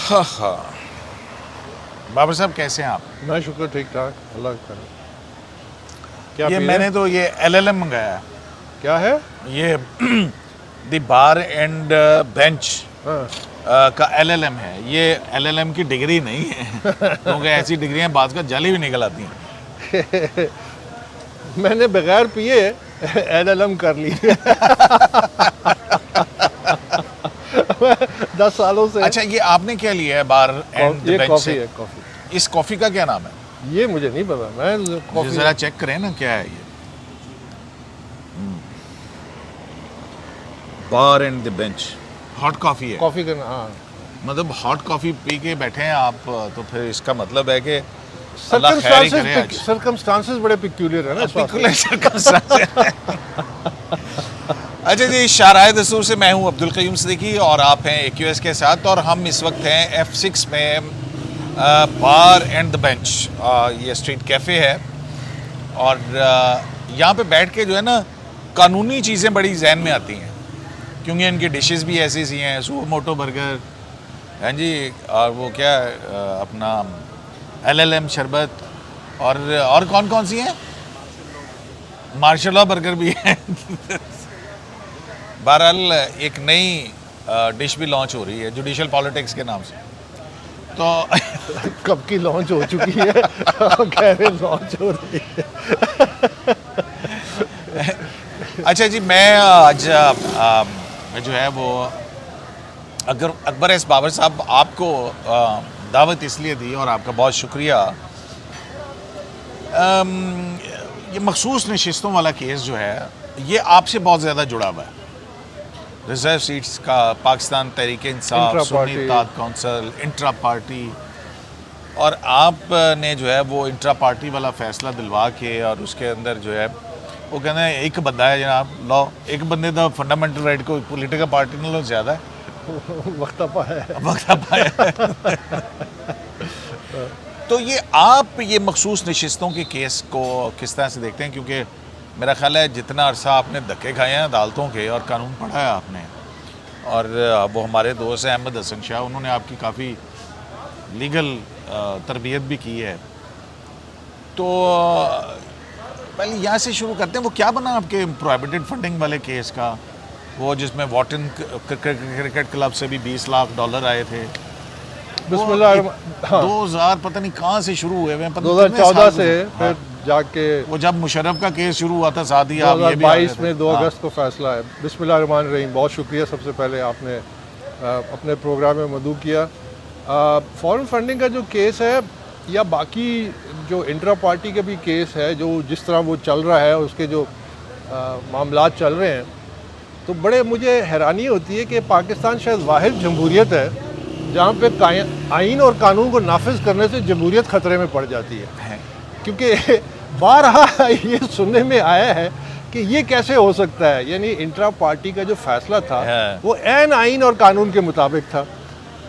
हाँ हाँ। बाबर साहब कैसे हैं आप? मैं शुक्र ठीक ठाक, अल्लाह का करम। क्या ये पी मैंने रहे? तो ये LLM मंगाया है। क्या है? ये द बार एंड बेंच हाँ। का LLM है। ये LLM की डिग्री नहीं है क्योंकि ऐसी डिग्रियां बाद का जाली भी निकल आती हैं। मैंने बगैर पिए LLM कर ली 10 सालों से। अच्छा, ये आपने क्या लिया है बार एंड ये बेंच कॉफ़ी से? है, कॉफ़ी। इस कॉफ़ी का क्या नाम है? ये मुझे नहीं पता, मैं मुझे कॉफ़ी ज़रा चेक करें ना क्या है ये। Bar and the bench hot coffee है। कॉफ़ी का हाँ। मतलब हॉट कॉफ़ी पी के बैठे हैं आप, तो फिर इसका मतलब है कि अल्लाह खैर ही करे आज। सर्कमस्टांसेस बड़े पिक्यूलियर है ना इस वास्ते। अच्छा जी, शाराए दस्तूर से मैं हूं अब्दुल क़य्यूम सिद्दीकी और आप हैं AQS के साथ, और हम इस वक्त हैं F6 में बार एंड द बेंच। ये स्ट्रीट कैफ़े है और यहाँ पे बैठ के जो है ना कानूनी चीज़ें बड़ी जहन में आती हैं, क्योंकि इनकी डिशेस भी ऐसी सी हैं। सुपर मोटो बर्गर, हाँ जी, और वो क्या अपना LLM शरबत, और कौन कौन सी हैं? मार्शल बर्गर भी है। बहरहाल एक नई डिश भी लॉन्च हो रही है जुडिशल पॉलिटिक्स के नाम से। तो कब की लॉन्च हो चुकी है कह रहे लॉन्च हो रही है। अच्छा जी, मैं आज जो है वो अकबर एस बाबर साहब आपको दावत इसलिए दी और आपका बहुत शुक्रिया। ये मखसूस नशिस्तों वाला केस जो है ये आपसे बहुत ज़्यादा जुड़ा हुआ है। रिजर्व सीट्स का, पाकिस्तान तहरीक इंसाफ, सुन्नी इत्तेहाद कौंसिल, इंट्रा पार्टी, और आपने जो है वो इंट्रा पार्टी वाला फ़ैसला दिलवा के और उसके अंदर जो है वो कहना है एक बंदा है जनाब, लॉ एक बंदे का फंडामेंटल राइट को पोलिटिकल पार्टी नालों ज़्यादा है। वक्त पाया तो ये आप ये मखसूस नशिस्तों के केस को किस तरह से देखते हैं? क्योंकि मेरा ख्याल है जितना अरसा आपने धक्के खाए हैं अदालतों के और कानून पढ़ा है आपने, और वो हमारे दोस्त हैं अहमद हसन शाह, उन्होंने आपकी काफ़ी लीगल तरबियत भी की है। तो पहले यहाँ से शुरू करते हैं, वो क्या बना आपके प्रोहिबिटेड फंडिंग वाले केस का, वो जिसमें वॉटन क्रिकेट क्लब से भी $20 लाख आए थे? बिस्मिल्लाह। हाँ। 2000 पता नहीं कहाँ से शुरू हुए हैं, 2014 से फिर जाके वो जब मुशर्रफ का केस शुरू हुआ था साथ ही आप ये भी 2022 में 2 अगस्त को फैसला है। बिस्मिल्लाहिर्रहमानिर्रहीम। बहुत शुक्रिया सबसे पहले आपने अपने प्रोग्राम में मदऊ किया। फॉरेन फंडिंग का जो केस है या बाकी जो इंट्रा पार्टी का भी केस है, जो जिस तरह वो चल रहा है, उसके जो मामलात चल रहे हैं, तो बड़े मुझे हैरानी होती है कि पाकिस्तान शायद वाहिद जमहूरियत है जहाँ पे आइन और कानून को नाफिज करने से जमहूरियत ख़तरे में पड़ जाती है। क्योंकि बारहा ये सुनने में आया है कि ये कैसे हो सकता है, यानी इंट्रा पार्टी का जो फैसला था वो ऐन आइन और कानून के मुताबिक था।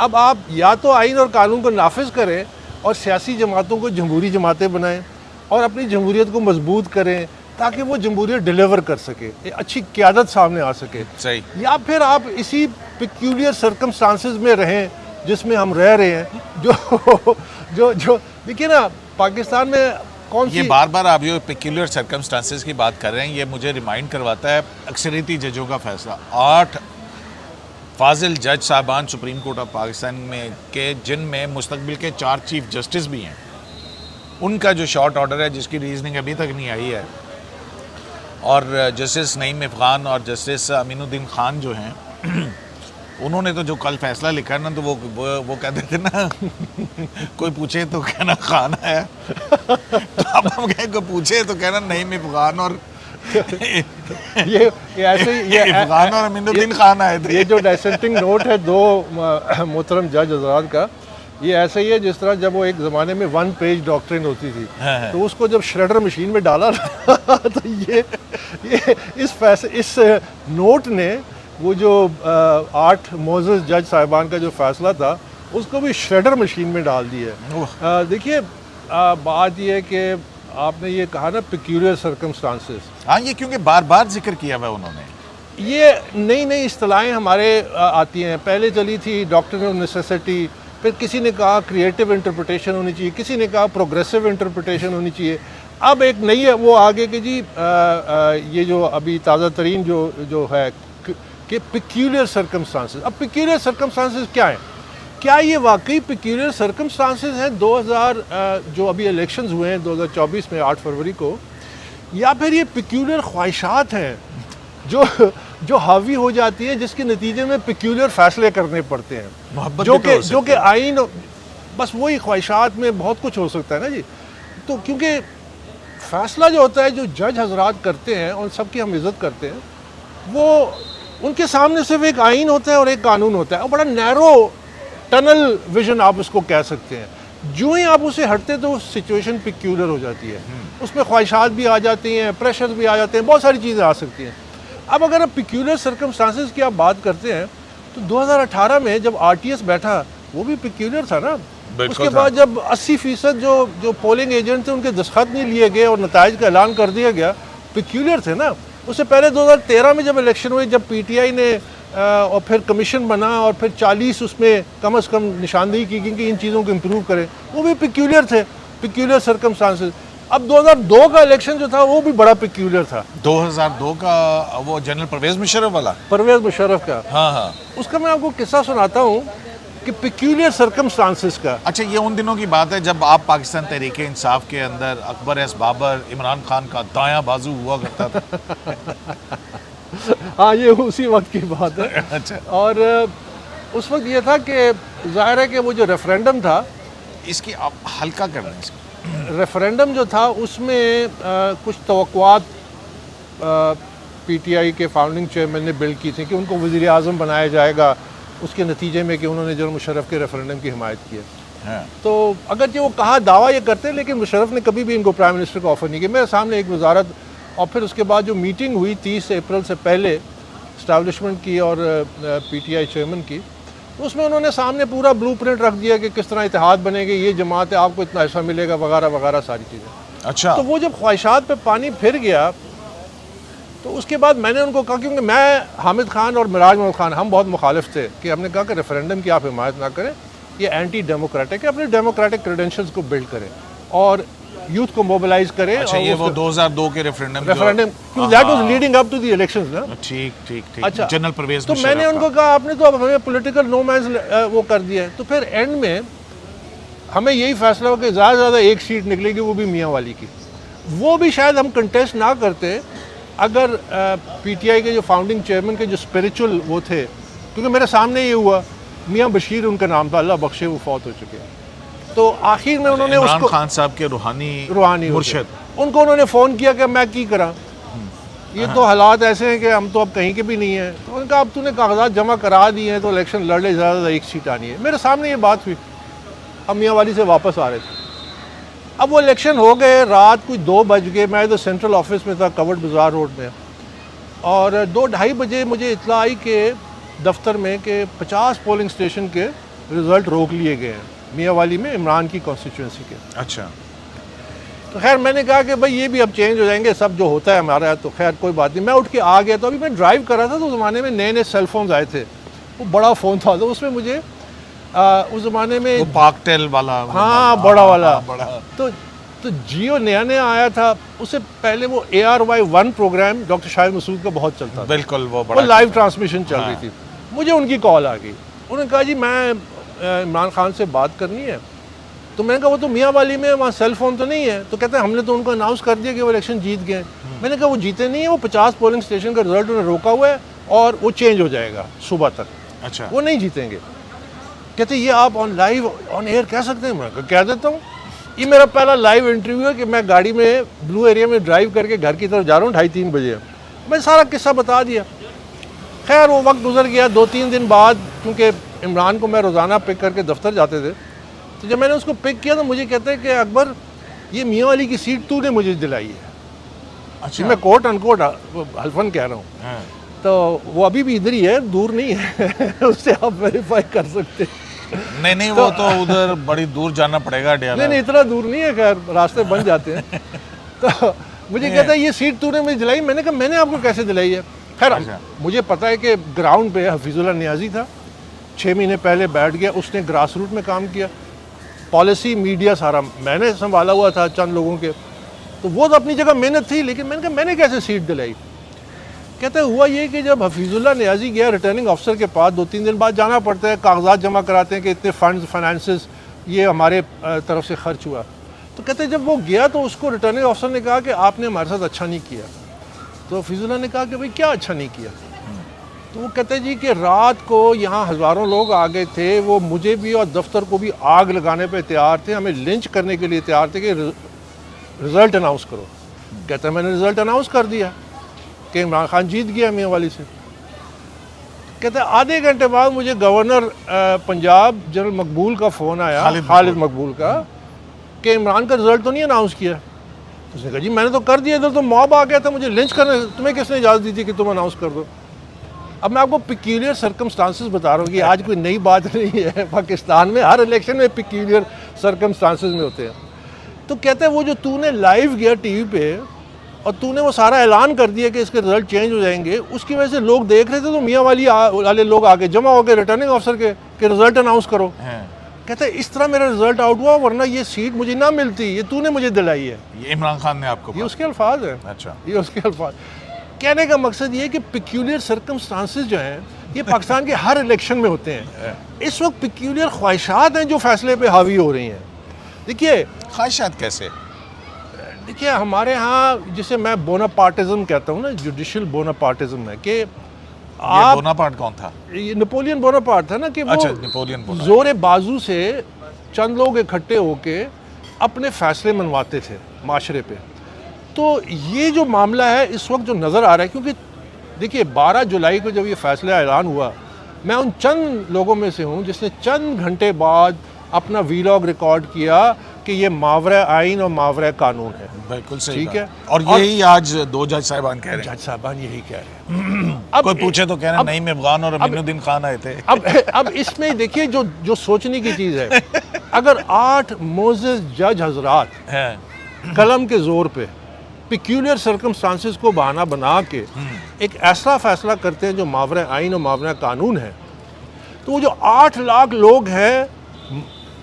अब आप या तो आइन और कानून को नाफिज करें और सियासी जमातों को जमहूरी जमातें बनाएं और अपनी जमहूरियत को मजबूत करें ताकि वो जमहूरियत डिलीवर कर सके, एक अच्छी क़यादत सामने आ सके। सही। या फिर आप इसी पिक्यूलियर सर्कमस्टांसेस में रहें जिसमें हम रह रहे हैं। जो देखिए ना, पाकिस्तान में कौन सी, ये बार बार आप जो पिक्यूलियर सर्कमस्टांसेस की बात कर रहे हैं, ये मुझे रिमाइंड करवाता है अक्सरियती जजों का फैसला। 8 फाजिल जज साहबान सुप्रीम कोर्ट ऑफ पाकिस्तान में के, जिनमें मुस्तकबिल के 4 चीफ जस्टिस भी हैं, उनका जो शॉर्ट ऑर्डर है जिसकी रीजनिंग अभी तक नहीं आई है, और जस्टिस नईम अफगान और जस्टिस अमीनुद्दीन खान जो हैं उन्होंने तो जो कल फैसला लिखा है ना, तो वो कहते थे ना कोई पूछे तो कहना खान है तो अब हम कहें कोई पूछे तो कहना नईम अफगान और ये ऐसे ये अफगान और अमीनुद्दीन खान आए थे। ये जो डिसेंटिंग नोट है 2 मोहतरम जज हज़रात का, ये ऐसे ही है जिस तरह जब वो एक ज़माने में 1 पेज डॉक्ट्रिन होती थी, तो उसको जब श्रेडर मशीन में डाला तो ये इस नोट ने वो जो 8 मोअज़्ज़ज़ जज साहिबान का जो फैसला था उसको भी श्रेडर मशीन में डाल दिया। देखिए, बात ये है कि आपने ये कहा ना पिक्यूलियर सर्कमस्टांसेस, हाँ, ये क्योंकि बार बार जिक्र किया हुआ उन्होंने, ये नई नई इस्तिलाहें हमारे आती हैं। पहले चली थी डॉक्ट्रिन ऑफ नेसेसिटी, फिर किसी ने कहा क्रिएटिव इंटरप्रिटेशन होनी चाहिए, किसी ने कहा प्रोग्रेसिव इंटरप्रिटेशन होनी चाहिए। अब एक नई है वो आगे कि जी ये जो अभी ताज़ा तरीन जो है कि पिक्यूलियर सर्कमस्टांसेस। अब पिक्यूलियर सर्कमस्टांसेस क्या है? क्या ये वाकई पिक्यूलियर सर्कमस्टांसेस हैं 2000 जो अभी इलेक्शंस हुए हैं 2024 में 8 फरवरी को, या फिर ये पिक्यूलियर ख्वाहिशात हैं जो हावी हो जाती है, जिसके नतीजे में पिक्यूलियर फैसले करने पड़ते हैं, मोहब्बत भी तो हो जो सकती कि है। आइन, बस वही ख्वाहिशात में बहुत कुछ हो सकता है ना जी। तो क्योंकि फैसला जो होता है जो जज हजरात करते हैं और सबकी हम इज़्ज़त करते हैं, वो उनके सामने सिर्फ एक आइन होता है और एक कानून होता है, और बड़ा नैरो टनल विजन आप उसको कह सकते हैं। जो ही आप उसे हटते तो सिचुएशन पिक्यूलर हो जाती है, उसमें ख्वाहिशात भी आ जाती हैं, प्रेशर भी आ जाते हैं, बहुत सारी चीज़ें आ सकती हैं। अब अगर आप पिक्यूलर सर्कमस्टांसेस की आप बात करते हैं तो 2018 में जब आरटीएस बैठा वो भी पिक्यूलर था ना। बिल्कुल उसके था। बाद जब 80% जो पोलिंग एजेंट थे उनके दस्तखत नहीं लिए गए और नताइज का ऐलान कर दिया गया, पिक्यूलर थे ना। उससे पहले 2013 में जब इलेक्शन हुई, जब पीटीआई ने और फिर कमीशन बना और फिर 40 उसमें कम से कम निशानदेही की गई कि इन चीज़ों को इम्प्रूव करें, वो भी पिक्यूलियर थे, पिक्यूलियर सर्कमस्टांसेस। अब 2002 का इलेक्शन जो था वो भी बड़ा पिक्यूलियर था, 2002 का वो जनरल परवेज मुशर्रफ वाला। परवेज़ मुशर्रफ का। हाँ हाँ। उसका मैं आपको किस्सा सुनाता हूँ कि पिक्यूलियर सर्कमस्टांसेस का। अच्छा, ये उन दिनों की बात है जब आप पाकिस्तान तहरीक इंसाफ के अंदर अकबर एस बाबर, इमरान खान का दायां बाजू हुआ करता था। हाँ, ये उसी वक्त की बात है। अच्छा, और उस वक्त ये था कि ज़ाहिर है कि वो जो रेफरेंडम था, इसकी आप हल्का कर दें इसको। रेफरेंडम जो था उसमें कुछ तवक्कुआत पीटीआई के फाउंडिंग चेयरमैन ने बिल्ड की थी कि उनको वज़ीर आज़म बनाया जाएगा, उसके नतीजे में कि उन्होंने जनरल मुशर्रफ के रेफरेंडम की हिमायत की है। हाँ। तो अगर जो वो कहा दावा ये करते हैं, लेकिन मुशर्रफ ने कभी भी इनको प्राइम मिनिस्टर का ऑफ़र नहीं किया। मेरे सामने एक वजारत और फिर उसके बाद जो मीटिंग हुई 30 अप्रैल से पहले इस्टेब्लिशमेंट की और पीटीआई चेयरमैन की, तो उसमें उन्होंने सामने पूरा ब्लूप्रिंट रख दिया कि किस तरह इत्तेहाद बनेगी, ये जमात है, आपको इतना हिस्सा मिलेगा, वगैरह वगैरह सारी चीज़ें। अच्छा, तो वो जब ख्वाहिशात पे पानी फिर गया तो उसके बाद मैंने उनको कहा, क्योंकि मैं, हामिद खान और मिराज महमूद खान, हम बहुत मुखालिफ थे कि हमने कहा कि रेफरेंडम की आप हिमायत ना करें, ये एंटी डेमोक्रेटिक है, अपने डेमोक्रेटिक क्रेडेंशियल्स को बिल्ड करें और यूथ को मोबिलाइज करें। अच्छा, और ये वो 2002 के रेफरेंडम क्योंकि that was leading up to the elections ना। ठीक ठीक ठीक। अच्छा, जनरल परवेज तो मैंने उनको कहा आपने तो अब हमें पॉलिटिकल नो मैंस वो कर दिया है। तो फिर एंड में हमें यही फैसला हो कि ज़्यादा से ज़्यादा एक सीट निकलेगी, वो भी मियाँ वाली की। वो भी शायद हम कंटेस्ट ना करते अगर पीटीआई के जो फाउंडिंग चेयरमैन के जो स्पिरिचुअल वो थे, क्योंकि मेरे सामने ये हुआ, मियाँ बशीर उनका नाम था, अल्लाह बख्शे, वो फौत हो चुके हैं। तो आखिर में उन्होंने इमरान उसको, खान साहब के रूहानी मुर्शिद, उनको उन्होंने फ़ोन किया कि मैं की करा, ये तो हालात ऐसे हैं कि हम तो अब कहीं के भी नहीं हैं। तो उन्होंने कहा अब तूने कागजात जमा करा दिए हैं तो इलेक्शन लड़ ले, ज़्यादा एक सीट आनी है। मेरे सामने ये बात हुई, हम मियाँ वाली से वापस आ रहे थे। अब वो इलेक्शन हो गए, रात कुछ 2 बज गए, मैं तो सेंट्रल ऑफिस में था कवर्ड बाज़ार रोड में, और 2-2:30 बजे मुझे इतला आई कि दफ्तर में कि 50 पोलिंग स्टेशन के रिज़ल्ट रोक लिए गए हैं मियाँ वाली में, इमरान की कॉन्स्टिट्यूंसी के। अच्छा, तो खैर मैंने कहा कि भाई ये भी अब चेंज हो जाएंगे, सब जो होता है हमारा, तो खैर कोई बात नहीं। मैं उठ के आ गया। तो अभी मैं ड्राइव कर रहा था, तो उस ज़माने में नए नए सेलफोन्स आए थे, वो बड़ा फ़ोन था, तो उसमें मुझे उस ज़माने में वो पाकटेल वाला, हाँ, बड़ा वाला, बड़ा। तो जियो नया नया आया था। उससे पहले वो ARY1 programme doctor Shahid Masood का बहुत चलता था, बिल्कुल, वो वो बड़ा लाइव ट्रांसमिशन चल रही हाँ। थी। मुझे उनकी कॉल आ गई, उन्होंने कहा जी मैं इमरान खान से बात करनी है। तो मैंने कहा वो तो मियाँ वाली में, वहाँ सेल फोन तो नहीं है। तो कहते हैं हमने तो उनको अनाउंस कर दिया कि वो इलेक्शन जीत गए। मैंने कहा वो जीते नहीं है, वो 50 पोलिंग स्टेशन का रिजल्ट उन्होंने रोका हुआ है और वो चेंज हो जाएगा सुबह तक, अच्छा, वो नहीं जीतेंगे। कहते ये आप लाइव ऑन एयर कह सकते हैं? मैं कह देता हूँ। ये मेरा पहला लाइव इंटरव्यू है कि मैं गाड़ी में ब्लू एरिया में ड्राइव करके घर की तरफ जा रहा हूँ 2:30-3 बजे। मैं सारा किस्सा बता दिया। खैर वो वक्त गुजर गया। 2-3 दिन बाद, क्योंकि इमरान को मैं रोज़ाना पिक करके दफ्तर जाते थे, तो जब मैंने उसको पिक किया तो मुझे कहते हैं कि अकबर ये मियाँ वाली की सीट तूने मुझे दिलाई है। अच्छा, मैं कोट अनकोट हल्फन कह रहा हूँ। हाँ। तो वो अभी भी इधर ही है, दूर नहीं है उससे आप वेरीफाई कर सकते हैं। नहीं, वो तो उधर बड़ी दूर जाना पड़ेगा नहीं, इतना दूर नहीं है, खैर रास्ते बन जाते हैं। तो मुझे कहता है ये सीट तूने मुझे दिलाई। मैंने कहा मैंने आपको कैसे दिलाई है? खैर अच्छा। मुझे पता है कि ग्राउंड पे हफीजुल्लाह नियाजी था, 6 महीने पहले बैठ गया, उसने ग्रास रूट में काम किया, पॉलिसी मीडिया सारा मैंने संभाला हुआ था चंद लोगों के, तो वो तो अपनी जगह मेहनत थी, लेकिन मैंने कहा मैंने कैसे सीट दिलाई। कहते हुआ ये कि जब हफीजुल्लाह नियाजी गया रिटर्निंग अफसर के पास, 2-3 दिन बाद जाना पड़ता है, कागजात जमा कराते हैं कि इतने फंड्स फाइनेंसेस ये हमारे तरफ से खर्च हुआ। तो कहते जब वो गया तो उसको रिटर्निंग अफसर ने कहा कि आपने हमारे साथ अच्छा नहीं किया। तो हफीजुल्लाह ने कहा कि भाई क्या अच्छा नहीं किया। तो वो कहते जी कि रात को यहाँ हज़ारों लोग आ गए थे, वो मुझे भी और दफ्तर को भी आग लगाने पे तैयार थे, हमें लिंच करने के लिए तैयार थे कि रिज़ल्ट अनाउंस करो। कहते मैंने रिज़ल्ट अनाउंस कर दिया कि इमरान खान जीत गया मियाँ वाली से। कहते आधे घंटे बाद मुझे गवर्नर पंजाब जनरल मकबूल का फ़ोन आया, खालिद मकबूल का, कि इमरान का रिज़ल्ट तो नहीं अनाउंस किया। तो उसने कहा जी मैंने तो कर दिया, इधर तो मॉब आ गया था मुझे लिंच करने, तुम्हें किसने इजाज़त दी थी कि तुम अनाउंस कर दो। अब मैं आपको पिक्यूलियर सर्कमस्टांसेस बता रहा हूँ कि आज कोई नई बात नहीं है, पाकिस्तान में हर इलेक्शन में पिक्यूलियर सर्कमस्टांसेस में होते हैं। तो कहते हैं वो जो तूने लाइव गया टीवी पे और तूने वो सारा ऐलान कर दिया कि इसके रिजल्ट चेंज हो जाएंगे, उसकी वजह से लोग देख रहे थे, तो मियाँ वाले लोग आके जमा हो गए रिटर्निंग अफसर के रिजल्ट अनाउंस करो। कहते हैं इस तरह मेरा रिजल्ट आउट हुआ, वरना ये सीट मुझे ना मिलती, ये तूने मुझे दिलाई है। ये इमरान खान ने आपको, ये उसके अल्फाज हैं। अच्छा, ये उसके अल्फाज। कहने का मकसद ये है कि पिक्यूलियर सर्कमस्टांसेस जो हैं ये पाकिस्तान के हर इलेक्शन में होते हैं। इस वक्त पिक्यूलियर ख्वाहिशात हैं जो फैसले पे हावी हो रही हैं। देखिए ख्वाहिशात कैसे? देखिए हमारे यहाँ जिसे मैं बोनापार्टिज्म कहता हूँ ना, जुडिशल बोनापार्टिज्म है कि आप बोनापार्ट कौन था? ये नेपोलियन बोनापार्ट था ना, कि अच्छा, वो नेपोलियन जोरे बाजू से चंद लोग इकट्ठे होके अपने फैसले मनवाते थे माशरे पे। तो ये जो मामला है इस वक्त जो नज़र आ रहा है, क्योंकि देखिए 12 जुलाई को जब ये फैसला ऐलान हुआ, मैं उन चंद लोगों में से हूँ जिसने चंद घंटे बाद अपना वीलॉग रिकॉर्ड किया कि ये मावरा आइन और मावरा कानून है। बिल्कुल सही, ठीक है। और यही आज 2 जज साहिबान कह रहे हैं। जज साहिबान यही कह रहे हैं। अब कोई पूछे तो कह रहे हैं नईम अफगान और अमीनुद्दीन खान आए थे। अब इसमें देखिए जो सोचने की चीज़ है, अगर 8 मोअज़्ज़ज़ जज हजरात कलम के ज़ोर पे पिक्यूलियर सर्कमस्टांसेस को बहाना बना के एक ऐसा फैसला करते हैं जो मावरा आइन और मावरा कानून है, तो वो जो 8 लाख लोग हैं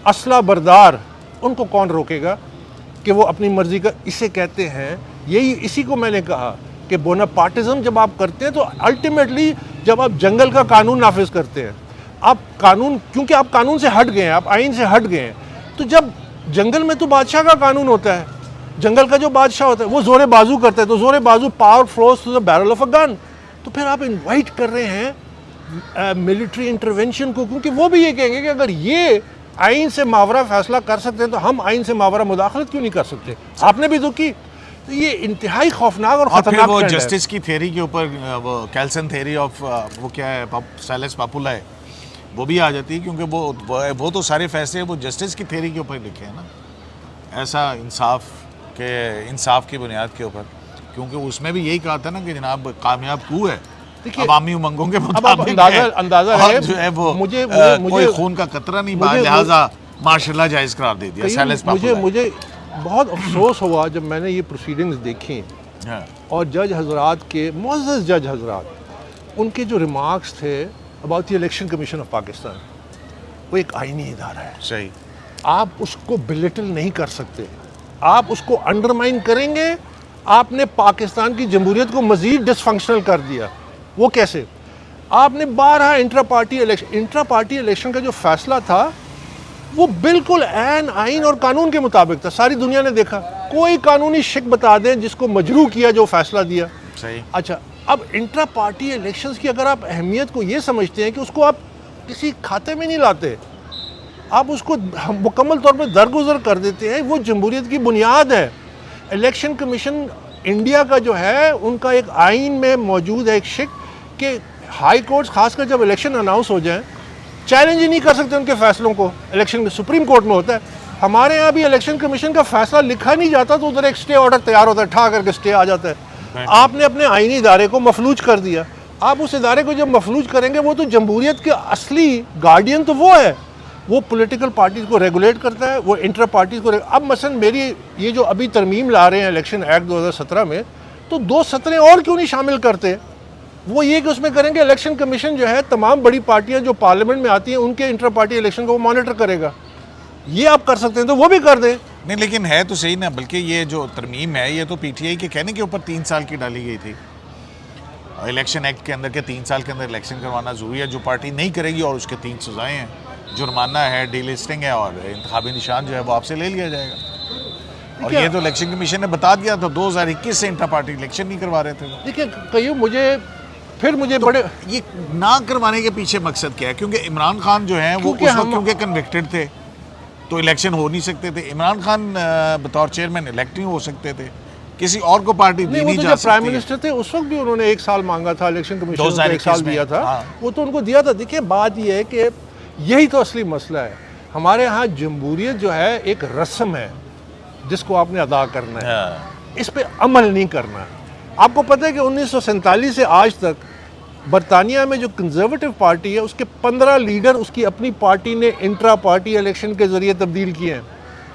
असला बरदार, उनको कौन रोकेगा कि वो अपनी मर्ज़ी का, इसे कहते हैं, यही इसी को मैंने कहा कि बोनापार्टिज्म जब आप करते हैं तो अल्टीमेटली जब आप जंगल का कानून नाफिज करते हैं, आप कानून, क्योंकि आप कानून से हट गए हैं, आप आइन से हट गए हैं, तो जब जंगल में तो बादशाह का कानून होता है, जंगल का जो बादशाह होता है वो जोरे बाजू करता है, तो जोरे बाजू power flows to the barrel of a gun. तो फिर आप इनवाइट कर रहे हैं मिलिट्री इंटरवेंशन को, क्योंकि वो भी ये कहेंगे कि अगर ये आइन से मावरा फैसला कर सकते हैं तो हम आइन से मावरा मुदाखलत क्यों नहीं कर सकते। आपने भी तो की। तो ये इंतहाई खौफनाक और खतरनाक वो जस्टिस की थ्योरी के ऊपर वो कैल्सन थ्योरी ऑफ वो क्या है, सैलस पापुला है, वो भी आ जाती है, क्योंकि वो तो सारे फैसले वो जस्टिस की थ्योरी के ऊपर लिखे हैं ना, ऐसा इंसाफ की बुनियाद के ऊपर, क्योंकि उसमें भी यही कहा था ना कि जनाब कामयाब कू है अवामी उमंगों के मुताबिक, अंदाजा है जो है वो मुझे कोई खून का कतरा नहीं बहा, लिहाजा माशाल्लाह जायज़ करार दे दिया सैलस पापुला। मुझे बहुत अफसोस हुआ जब मैंने ये प्रोसीडिंग्स देखी और जज हजरात के, मुअज़्ज़ज़ जज हजरात, उनके जो रिमार्क्स थे about the election commission of Pakistan, वो एक आईनी इदारा है। सही, आप उसको बिलिटल नहीं कर सकते, आप उसको अंडरमाइन करेंगे, आपने पाकिस्तान की जमहूरियत को मज़ीद डिसफंक्शनल कर दिया। वो कैसे? आपने 12 इंट्रा पार्टी इलेक्शन का जो फैसला था वो बिल्कुल ऐन आइन और कानून के मुताबिक था, सारी दुनिया ने देखा, कोई कानूनी शिक बता दें जिसको मजरू किया जो फैसला दिया। सही। अच्छा, अब इंट्रा पार्टी इलेक्शंस की अगर आप अहमियत को ये समझते हैं कि उसको आप किसी खाते में नहीं लाते, आप उसको मुकम्मल तौर पर दरगुजर कर देते हैं, वो जमहूरियत की बुनियाद है। इलेक्शन कमीशन इंडिया का जो है उनका एक आइन में मौजूद है एक शिक कि हाई कोर्ट्स खासकर जब इलेक्शन अनाउंस हो जाए चैलेंज ही नहीं कर सकते उनके फैसलों को, इलेक्शन में सुप्रीम कोर्ट में होता है। हमारे यहाँ भी इलेक्शन कमीशन का फैसला लिखा नहीं जाता तो उधर एक स्टे ऑर्डर तैयार होता है, ठा करके स्टे आ जाता है। आपने अपने आइनी इदारे को मफलूज कर दिया, आप उस इदारे को जब मफलूज करेंगे, वो तो जमहूरियत के असली गार्डियन तो वो है, वो पॉलिटिकल पार्टीज़ को रेगुलेट करता है, वो इंटर पार्टीज़ को अब मसलन मेरी ये जो अभी तरमीम ला रहे हैं इलेक्शन एक्ट 2017 में, तो 2 सत्रें और क्यों नहीं शामिल करते वो ये कि उसमें करेंगे इलेक्शन कमीशन जो है तमाम बड़ी पार्टियां जो पार्लियामेंट में आती हैं उनके इंटर पार्टी इलेक्शन को वो मॉनिटर करेगा। ये आप कर सकते हैं तो वो भी कर दें। नहीं, लेकिन है तो सही ना, बल्कि ये जो तरमीम है ये तो पीटीआई के कहने के ऊपर 3 साल की डाली गई थी। इलेक्शन एक्ट के अंदर के 3 साल के अंदर इलेक्शन करवाना ज़रूरी है। जो पार्टी नहीं करेगी और उसके 3 सज़ाएँ हैं, जुर्माना है, डीलिस्टिंग है और इंतखाबी निशान जो है वो आपसे ले लिया जाएगा। और ये तो इलेक्शन कमीशन ने बता दिया था 2021 से इंटर पार्टी इलेक्शन नहीं करवा रहे थे। देखिए कहीं मुझे तो बड़े ये ना करवाने के पीछे मकसद क्या है? क्योंकि इमरान खान जो है वो उस वक्त क्योंकि कन्विक्टेड थे तो इलेक्शन हो नहीं सकते थे। इमरान खान बतौर चेयरमैन इलेक्ट नहीं हो सकते थे, किसी और को पार्टी दी नहीं जा सकती। प्राइम मिनिस्टर थे उस वक्त भी उन्होंने 1 साल मांगा था, इलेक्शन कमीशन को 1 साल दिया था। वो तो उनको दिया था। देखिए बात ये है कि यही तो असली मसला है। हमारे यहाँ जमहूरियत जो है एक रस्म है जिसको आपने अदा करना है, इस पे अमल नहीं करना है। आपको पता है कि 1947 से आज तक बरतानिया में जो कंजर्वेटिव पार्टी है उसके 15 लीडर उसकी अपनी पार्टी ने इंट्रा पार्टी इलेक्शन के ज़रिए तब्दील किए हैं।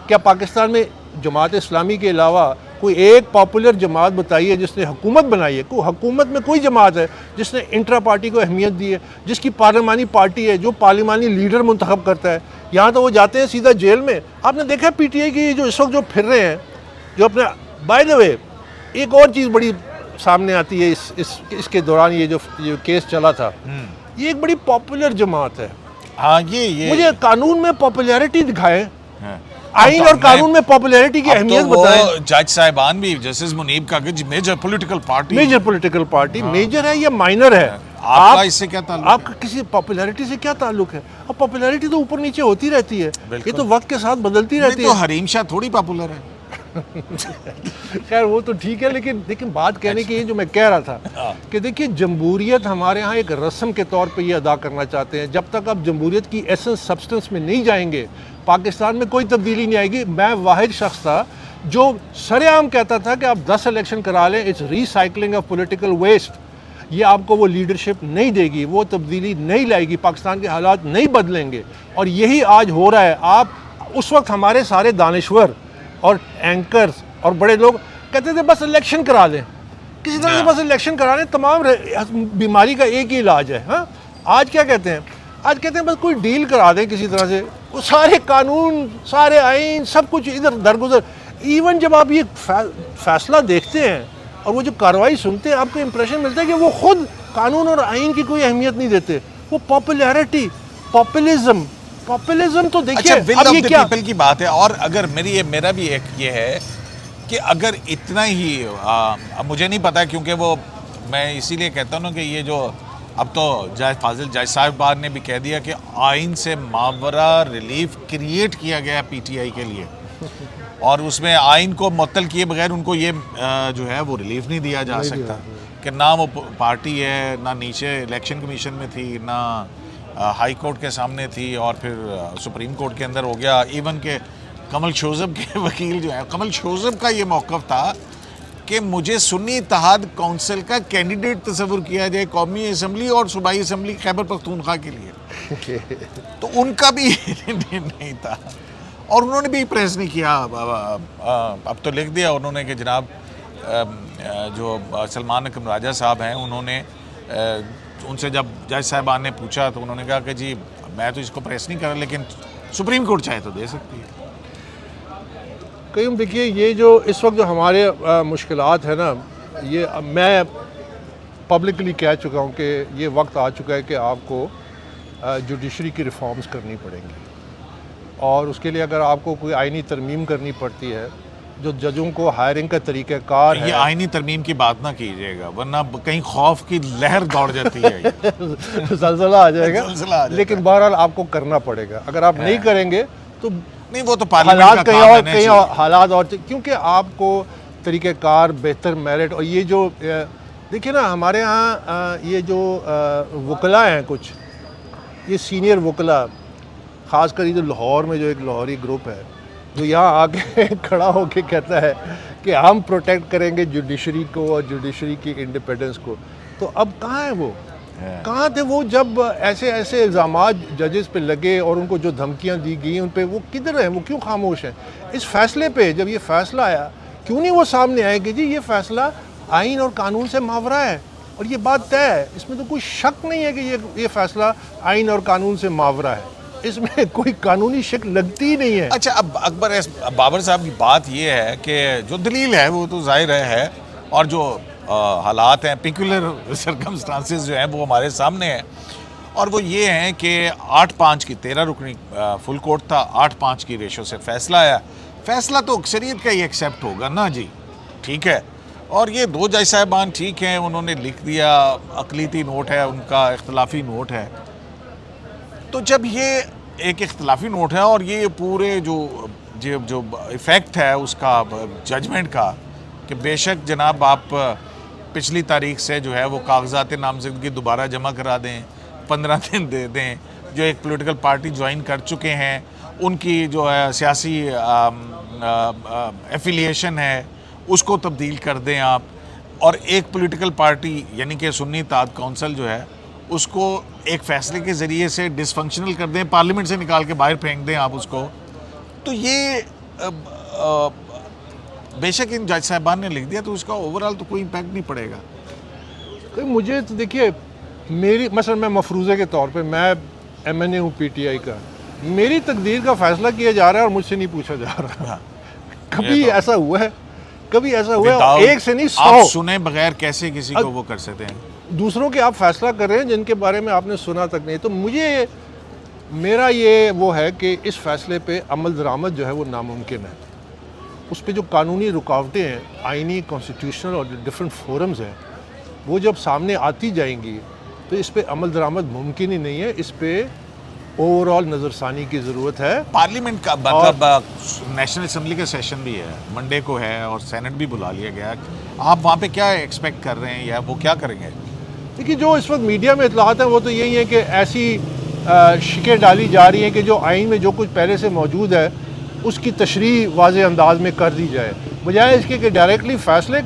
क्या पाकिस्तान में जमात इस्लामी के अलावा कोई एक पॉपुलर जमात बताइए जिसने हुकूमत बनाई है? हुकूमत में कोई जमात है जिसने इंट्रा पार्टी को अहमियत दी है, जिसकी पार्लिमानी पार्टी है, जो पार्लिमानी लीडर मुंतखब करता है? यहाँ तो वो जाते हैं सीधा जेल में। आपने देखा है पीटीआई की जो इस वक्त जो फिर रहे हैं, जो अपने बाय द वे एक और चीज़ बड़ी सामने आती है इसके दौरान, ये जो केस चला था, ये एक बड़ी पॉपुलर जमात है। हाँ, ये मुझे कानून में पॉपुलैरिटी दिखाएं, हाँ। आइन और कानून में पॉपुलैरिटी की अहमियत बताएं। जज साहिबान भी जस्टिस मुनीब का मेजर पॉलिटिकल पार्टी मेजर है या माइनर है? आपका इससे क्या ताल्लुक? आपका किसी पॉपुलैरिटी से क्या ताल्लुक है? अब पॉपुलैरिटी तो ऊपर नीचे होती रहती है, ये तो वक्त के साथ बदलती रहती है। तो हरीम शाह थोड़ी पॉपुलर है। खैर वो तो ठीक है, लेकिन बात कहने की ये जो मैं कह रहा था कि देखिए जमहूरियत हमारे यहाँ एक रस्म के तौर पे ये अदा करना चाहते हैं। जब तक आप जमहूरियत की एसेंस सब्सटेंस में नहीं जाएंगे पाकिस्तान में कोई तब्दीली नहीं आएगी। मैं वाहिद शख्स था जो सरेआम कहता था कि आप 10 इलेक्शन करा लें, it's recycling of political waste. ये आपको वो लीडरशिप नहीं देगी, वो तब्दीली नहीं लाएगी, पाकिस्तान के हालात नहीं बदलेंगे। और यही आज हो रहा है। आप उस वक्त हमारे सारे दानिश्वर और एंकर्स और बड़े लोग कहते थे बस इलेक्शन करा दें, किसी तरह से बस इलेक्शन करा लें, तमाम बीमारी का एक ही इलाज है। हाँ, आज क्या कहते हैं? आज कहते हैं बस कोई डील करा दें किसी तरह से, वो सारे कानून, सारे आइन, सब कुछ इधर दरगुजर। इवन जब आप ये फैसला देखते हैं और वो जो कार्रवाई सुनते हैं, आपको इंप्रेशन मिलता है कि वो खुद कानून और आइन की कोई अहमियत नहीं देते। वो पॉपुलैरिटी, पॉपुलिज्म तो देखिए अब ये क्या पीपल की बात है। और अगर मेरा भी एक ये है कि अगर इतना ही अब मुझे नहीं पता क्योंकि वो मैं इसीलिए कहता हूँ कि ये जो अब तो जज साहिबान ने भी कह दिया कि आइन से मावरा रिलीफ क्रिएट किया गया पीटीआई के लिए और उसमें आइन को मुअत्तल किए बगैर उनको ये जो है वो रिलीफ नहीं दिया जा सकता कि ना वो पार्टी है, ना नीचे इलेक्शन कमीशन में थी, ना हाई कोर्ट के सामने थी और फिर सुप्रीम कोर्ट के अंदर हो गया। इवन के कमल शोज़ब के वकील जो है, कमल शोज़ब का ये मौक़िफ़ था कि मुझे सुन्नी इत्तेहाद काउंसिल का कैंडिडेट तस्वुर किया जाए कौमी असम्बली और सूबाई असम्बली खैबर पख्तूनख्वा के लिए। तो उनका भी नहीं था और उन्होंने भी प्रेस नहीं किया। अब तो लिख दिया उन्होंने कि जनाब जो सलमान अकरम राजा साहब हैं, उन्होंने उनसे जब जज साहिबान ने पूछा तो उन्होंने कहा कि जी मैं तो इसको प्रेस नहीं कर रहा, लेकिन सुप्रीम कोर्ट चाहे तो दे सकती है। कहीं देखिए ये जो इस वक्त जो हमारे मुश्किलात है ना, ये मैं पब्लिकली कह चुका हूँ कि ये वक्त आ चुका है कि आपको जुडिशरी की रिफॉर्म्स करनी पड़ेंगी और उसके लिए अगर आपको कोई आइनी तरमीम करनी पड़ती है, जो जजों को हायरिंग का तरीक़ाकार है। ये आइनी तरमीम की बात ना कीजिएगा वरना कहीं खौफ की लहर दौड़ जाती है। ज़लज़ला आ जाएगा। लेकिन बहरहाल आपको करना पड़ेगा। अगर आप नहीं करेंगे तो नहीं, वो तो हालात कहीं हालात और, क्योंकि आपको तरीक़ाकार बेहतर मेरिट और ये जो देखिए ना हमारे यहाँ ये जो वकला हैं कुछ, ये सीनियर वकला, ख़ासकर ये जो लाहौर में जो एक लाहौरी ग्रुप है जो यहाँ आके खड़ा होके कहता है कि हम प्रोटेक्ट करेंगे जुडिशरी को और जुडिशरी की इंडिपेंडेंस को, तो अब कहाँ है वो? कहाँ थे वो जब ऐसे ऐसे इल्ज़ामात जजेस पे लगे और उनको जो धमकियाँ दी गई उन पे? वो किधर हैं? वो क्यों खामोश हैं? इस फैसले पे जब ये फ़ैसला आया क्यों नहीं वो सामने आए कि जी ये फ़ैसला आइन और कानून से मावरा है और ये बात तय है, इसमें तो कोई शक नहीं है कि ये फैसला आइन और कानून से मावरा है, इसमें कोई कानूनी शक लगती ही नहीं है। अच्छा, अब बाबर साहब की बात ये है कि जो दलील है वो तो जाहिर है, और जो हालात हैं, पिकुलर सर्कमस्टांसेस जो हैं वो हमारे सामने हैं, और वो ये हैं कि 8-5 की 13 रुकनी फुल कोर्ट था, 8-5 की रेशो से फैसला आया। फैसला तो अक्सरियत का ही एक्सेप्ट होगा ना जी, ठीक है। और ये 2 जज साहिबान ठीक हैं, उन्होंने लिख दिया, अकलीती नोट है उनका, इख्तलाफी नोट है। तो जब ये एक इख्तलाफी नोट है और ये पूरे जो इफ़ेक्ट है उसका जजमेंट का, कि बेशक जनाब आप पिछली तारीख से जो है वो कागजात नामजदगी दोबारा जमा करा दें, 15 दिन दे दें, जो एक पॉलिटिकल पार्टी ज्वाइन कर चुके हैं उनकी जो है सियासी एफिलिएशन है उसको तब्दील कर दें आप, और एक पॉलिटिकल पार्टी यानी कि सुन्नी इत्तेहाद कौंसिल जो है उसको एक फ़ैसले के ज़रिए से डिसफंक्शनल कर दें, पार्लियामेंट से निकाल के बाहर फेंक दें आप उसको। तो ये बेशक इन जज साहबान ने लिख दिया तो उसका ओवरऑल तो कोई इम्पैक्ट नहीं पड़ेगा। तो मुझे तो देखिए, मेरी मसलन मैं मफरूज़े के तौर पे मैं MNA हूँ PTI का, मेरी तकदीर का फ़ैसला किया जा रहा है और मुझसे नहीं पूछा जा रहा। कभी ऐसा हुआ है? कभी ऐसा हुआ है? एक से नहीं 100। आप सुने बगैर कैसे किसी को वो कर सकते हैं? दूसरों के आप फैसला कर रहे हैं जिनके बारे में आपने सुना तक नहीं। तो मुझे मेरा ये वो है कि इस फैसले पे अमल दरामद जो है वो नामुमकिन है। उस पे जो कानूनी रुकावटें हैं, आइनी, कॉन्स्टिट्यूशनल और डिफरेंट फोरम्स हैं, वो जब सामने आती जाएंगी तो इस पे अमल दरामद मुमकिन ही नहीं है। इस पे ओवरऑल नज़रसानी की ज़रूरत है। पार्लियामेंट का मतलब नेशनल असम्बली का सेशन भी है, मंडे को है, और सेनेट भी बुला लिया गया। आप वहाँ पे क्या एक्सपेक्ट कर रहे हैं या वो क्या करेंगे? देखिए, जो इस वक्त मीडिया में इतलात हैं वो तो यही है कि ऐसी शिकें डाली जा रही हैं कि जो आइन में जो कुछ पहले से मौजूद है उसकी तशरीह वाज़े अंदाज में कर दी जाए, बजाय इसके कि डायरेक्टली फ़ैसले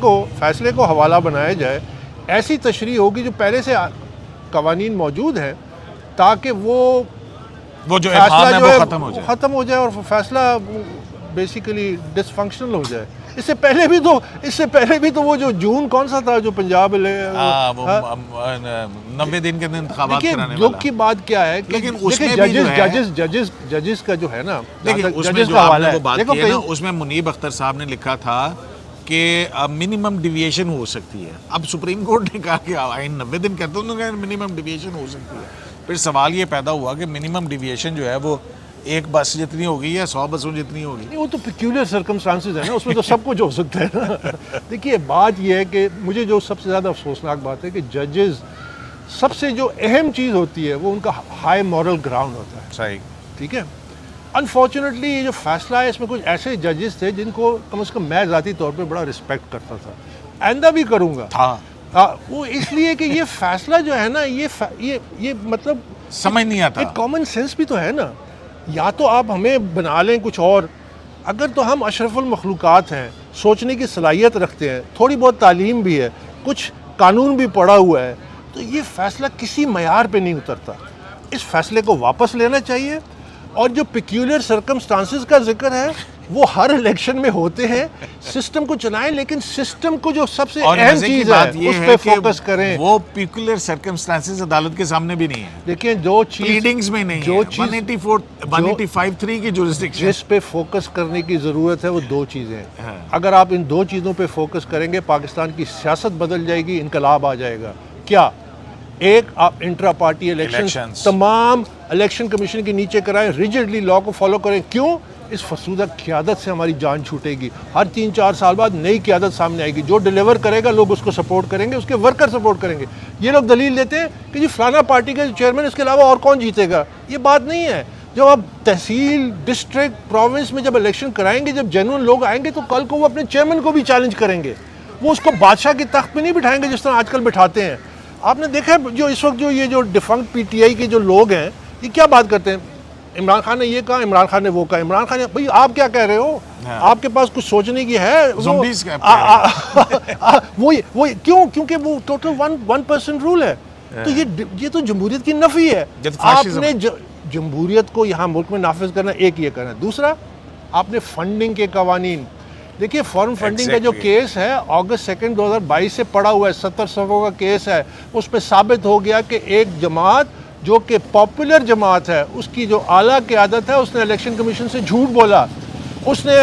को हवाला बनाया जाए। ऐसी तशरीह होगी जो पहले से कवानीन मौजूद हैं, ताकि वो जो फैसला है जो वो है ख़त्म हो जाए और फैसला बेसिकली डिसफंक्शनल हो जाए। इससे पहले भी तो वो जो जून कौन सा था जो पंजाब 90 दिन के दिन इंतखाबात कराने दुख की बात क्या है कि लेकिन उसमें भी जो है जजेस का जो है ना, देखिए उसमें जो आपने वो बात की है ना, उसमें मुनीब अख्तर साहब ने लिखा था कि मिनिमम डिविएशन हो सकती है। अब सुप्रीम कोर्ट ने कहा कि आइन 90 दिन कहते हैं, उन्होंने कहा मिनिमम डिविएशन हो सकती है। फिर सवाल ये पैदा हुआ कि मिनिमम डिविएशन जो है वो एक बस जितनी होगी या 100 बसों जितनी होगी? नहीं, वो तो पिक्यूलियर सर्कमस्टांसेस है ना, उसमें तो सब कुछ हो सकता है ना। देखिए, बात ये है कि मुझे जो सबसे ज़्यादा अफसोसनाक बात है कि जजेस, सबसे जो अहम चीज़ होती है वो उनका हाई मॉरल ग्राउंड होता है। सही, ठीक है। अनफॉर्चुनेटली ये जो फैसला है इसमें कुछ ऐसे जजेस थे जिनको कम से कम मैं ज़ाती तौर पे बड़ा रिस्पेक्ट करता था, आइंदा भी करूँगा था। वो इसलिए कि ये फैसला जो है ना, ये मतलब समझ नहीं आता। एक कॉमन सेंस भी तो है ना। या तो आप हमें बना लें कुछ और, अगर तो हम अशरफुल मखलूक़ात हैं, सोचने की सलाहियत रखते हैं, थोड़ी बहुत तालीम भी है, कुछ कानून भी पढ़ा हुआ है, तो ये फ़ैसला किसी मयार पे नहीं उतरता। इस फैसले को वापस लेना चाहिए। और जो पिक्यूलियर सर्कमस्टांसेस का जिक्र है वो हर इलेक्शन में होते हैं। सिस्टम को चलाएं, लेकिन सिस्टम को जो सबसे अहम चीज़ है उस पर फोकस करें। वो पिक्यूलियर सर्कमस्टांसेस अदालत के सामने भी नहीं है। देखिए, जो चीज़ प्लीडिंग्स में नहीं जो है, चीज़ 185(3) की जुरिस्डिक्शन, जिस पे फोकस करने की ज़रूरत है वो 2 चीज़ें हैं। हाँ। अगर आप इन 2 चीज़ों पे फोकस करेंगे, पाकिस्तान की सियासत बदल जाएगी, इनकलाब आ जाएगा। क्या? एक, आप इंट्रा पार्टी इलेक्शन तमाम इलेक्शन कमीशन के नीचे कराएं, रिजिडली लॉ को फॉलो करें। क्यों? इस फसूदा क़यादत से हमारी जान छूटेगी। हर 3-4 साल बाद नई क़यादत सामने आएगी, जो डिलीवर करेगा लोग उसको सपोर्ट करेंगे, उसके वर्कर सपोर्ट करेंगे। ये लोग दलील देते हैं कि जी फलाना पार्टी के चेयरमैन, इसके अलावा और कौन जीतेगा। ये बात नहीं है। जब आप तहसील, डिस्ट्रिक्ट, प्रोविंस में जब इलेक्शन कराएंगे, जब जेन्युइन लोग आएंगे तो कल को वो अपने चेयरमैन को भी चैलेंज करेंगे। वो उसको बादशाह की तख्त पे नहीं बिठाएंगे जिस तरह आजकल बिठाते हैं। आपने देखा है जो इस वक्त जो ये जो डिफंक्ट PTI के जो लोग हैं, ये क्या बात करते हैं, इमरान खान ने ये कहा, इमरान खान ने वो कहा, इमरान खान ने, भाई आप क्या कह रहे हो? हाँ। आपके पास कुछ सोचने की है? वो क्यों? क्योंकि वो टोटल 1% रूल है। तो ये तो जमहूरियत की नफी है। आपने जमहूरियत को यहाँ मुल्क में नाफिज करना, एक ये करना। दूसरा, आपने फंडिंग के कवानीन, देखिए फॉरेन फंडिंग का जो केस है अगस्त 2 2022 से पड़ा हुआ है, 70 सफ़ों का केस है। उस पर साबित हो गया कि एक जमात जो कि पॉपुलर जमात है, उसकी जो आला क़यादत है, उसने इलेक्शन कमीशन से झूठ बोला, उसने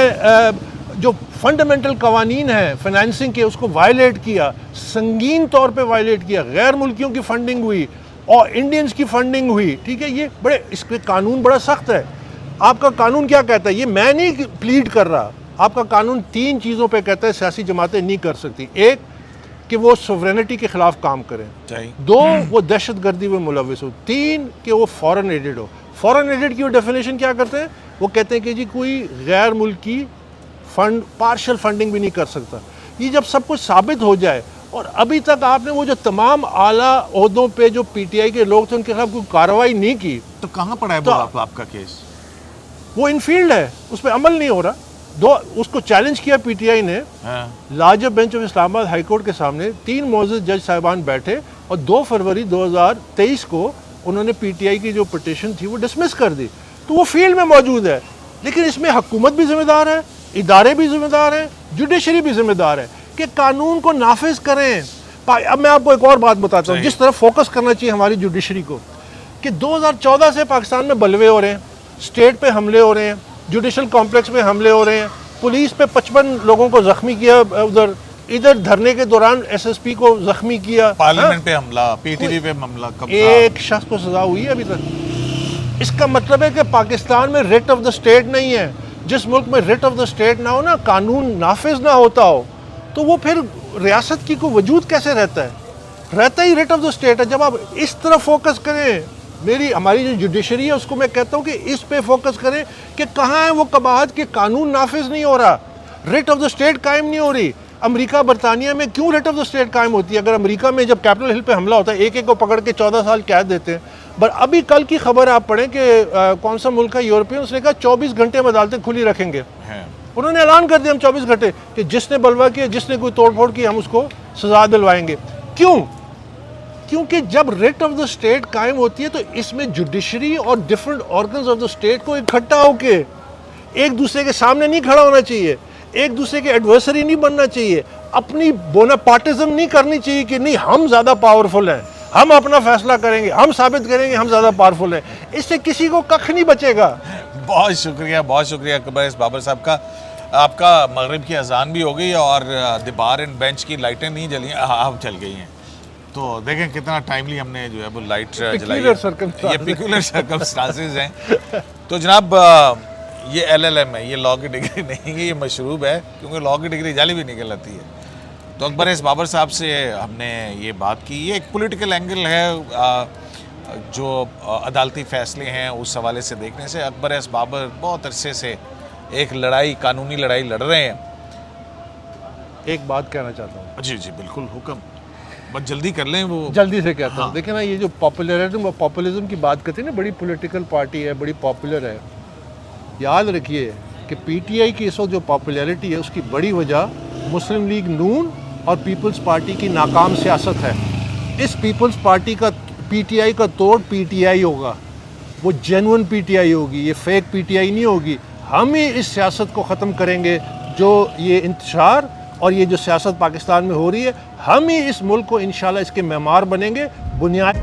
जो फंडामेंटल कवानीन है फाइनेंसिंग के उसको वायलेट किया, संगीन तौर पे वायलेट किया। गैर मुल्कियों की फंडिंग हुई और इंडियंस की फंडिंग हुई, ठीक है। ये बड़े, इसके कानून बड़ा सख्त है। आपका कानून क्या कहता है, ये मैं नहीं प्लीड कर रहा, आपका कानून 3 चीज़ों पे कहता है सियासी जमातें नहीं कर सकती। एक, कि वो सोवरेनिटी के ख़िलाफ़ काम करें। 2, वो दहशत गर्दी में मुलविस हो। 3, कि वो फॉरेन एडेड हो। फॉरेन एडेड की वो डेफिनेशन क्या करते हैं, वो कहते हैं कि जी कोई गैर मुल्की फंड पार्शल फंडिंग भी नहीं कर सकता। ये जब सब कुछ साबित हो जाए, और अभी तक आपने वो जो तमाम आला ओहदों पे जो पीटीआई के लोग थे उनके खिलाफ कोई कार्रवाई नहीं की, तो कहाँ पड़ा है तो आपका केस? वो इनफील्ड है, उस पर अमल नहीं हो रहा। उसको चैलेंज किया पीटीआई ने। हाँ। Larger bench of Islamabad high court के सामने 3 मोअज़्ज़ज़ जज साहिबान बैठे और 2 फरवरी 2023 को उन्होंने पीटीआई की जो पिटीशन थी वो डिसमिस कर दी। तो वो फील्ड में मौजूद है, लेकिन इसमें हुकूमत भी जिम्मेदार है, इदारे भी जिम्मेदार हैं, जुडिशरी भी जिम्मेदार है कि कानून को नाफिज करें। अब मैं आपको एक और बात बताता हूँ जिस तरफ फोकस करना चाहिए हमारी जुडिशरी को, कि 2014 से पाकिस्तान में बलवे हो रहे हैं, स्टेट पे हमले हो रहे हैं, जुडिशल कॉम्प्लेक्स में हमले हो रहे हैं, पुलिस पे 55 लोगों को ज़ख्मी किया, इधर धरने के दौरान एसएसपी को ज़ख्मी किया, पार्लियामेंट पे हमला, पीटीवी पे हमला, एक शख्स को सजा हुई है अभी तक। इसका मतलब है कि पाकिस्तान में रिट ऑफ द स्टेट नहीं है। जिस मुल्क में रिट ऑफ द स्टेट ना हो ना, कानून नाफिज ना होता हो, तो वो फिर रियासत की को वजूद कैसे रहता है? रहता ही रिट ऑफ द स्टेट है। जब आप इस तरफ फोकस करें, हमारी जो जुडिशरी है उसको मैं कहता हूँ कि इस पे फोकस करें कि कहाँ है वो कबाहत कि कानून नाफिज नहीं हो रहा, रिट ऑफ द स्टेट कायम नहीं हो रही। अमेरिका बरतानिया में क्यों रिट ऑफ द स्टेट कायम होती है? अगर अमेरिका में जब कैपिटल हिल पे हमला होता है, एक को पकड़ के 14 साल कैद देते हैं। बट अभी कल की खबर आप पढ़ें कि कौन सा मुल्क है यूरोपियन, उसने कहा 24 घंटे में अदालतें खुली रखेंगे। उन्होंने ऐलान कर दिया हम 24 घंटे कि जिसने बलवा किया, जिसने कोई तोड़फोड़ की, हम उसको सजा दिलवाएंगे। क्यों? क्योंकि जब रिट ऑफ द स्टेट कायम होती है तो इसमें जुडिशरी और different organs of the state को इकट्ठा होके एक दूसरे के सामने नहीं खड़ा होना चाहिए, एक दूसरे के एडवर्सरी नहीं बनना चाहिए, अपनी बोनापार्टिज्म नहीं करनी चाहिए कि नहीं हम ज़्यादा पावरफुल हैं, हम अपना फैसला करेंगे, हम साबित करेंगे हम ज़्यादा पावरफुल हैं। इससे किसी को कख नहीं बचेगा। बहुत शुक्रिया अकबर बाबर साहब का। आपका मगरिब की अजान भी हो गई और द बार एंड बेंच की लाइटें नहीं जली, अब जल गई हैं। तो देखें कितना टाइमली हमने जो है वो लाइट जलाई है। ये पिक्यूलर सर्कमस्टांसेस हैं। तो जनाब ये LLM है, ये लॉ की डिग्री नहीं है, ये मशरूब है, क्योंकि लॉ की डिग्री जाली भी निकल आती है। तो अकबर एस बाबर साहब से हमने ये बात की। ये एक पॉलिटिकल एंगल है जो अदालती फ़ैसले हैं उस हवाले से देखने से। अकबर एस बाबर बहुत अरसे से एक लड़ाई, कानूनी लड़ाई लड़ रहे हैं। एक बात कहना चाहता हूँ। जी जी बिल्कुल, हुक्म, बस जल्दी कर लें। वो जल्दी से कहता हूँ। हाँ। देखिए ना, ये जो पॉपुलिज्म की बात करते हैं ना, बड़ी पॉलिटिकल पार्टी है, बड़ी पॉपुलर है। याद रखिए कि पीटीआई की इस वक्त जो पॉपुलैरिटी है उसकी बड़ी वजह मुस्लिम लीग नून और पीपल्स पार्टी की नाकाम सियासत है। इस पीपल्स पार्टी का पीटीआई का तोड़ पीटीआई होगा, वो जेन्युइन पीटीआई होगी, ये फेक पीटीआई नहीं होगी। हम ही इस सियासत को ख़त्म करेंगे जो ये इंतशार और ये जो सियासत पाकिस्तान में हो रही है। हम ही इस मुल्क को इंशाल्लाह इसके मेमार बनेंगे। बुनियाद